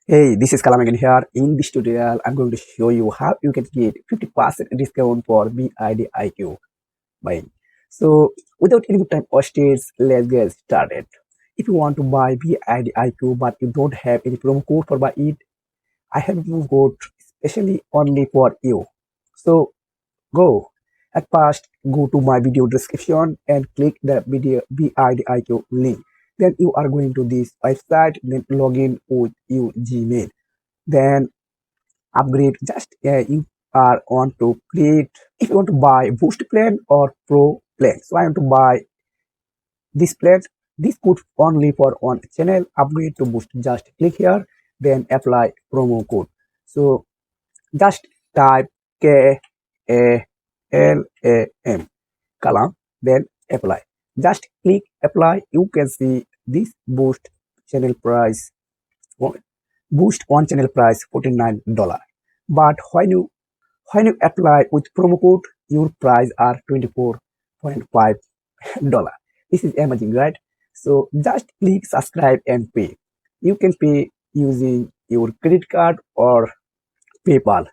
Hey, this is Kalam again here. In this tutorial, I'm going to show you how you can get 50% discount for vidiq buying. So, without any time wasted, let's get started. If you want to buy vidiq but you don't have any promo code for buy it, I have a promo code especially only for you. So, go. At first, go to my video description and click the video vidiq link. Then you are going to this website. Then log in with your Gmail. Then upgrade just you are on to create if you want to buy boost plan or pro plan. So I want to buy this plan. This could only for one channel. Upgrade to boost, just click here, then apply promo code. So just type KALAM kalam, then apply. Just click apply. You can see this boost channel price, boost one channel price $49. But when you apply with promo code, your price are $24.5. This is amazing, right? So just click subscribe and pay. You can pay using your credit card or PayPal.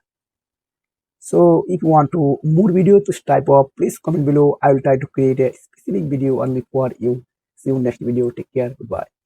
So if you want to more video to type up, please comment below. I will try to create a specific video only for you. See you next video. Take care. Goodbye.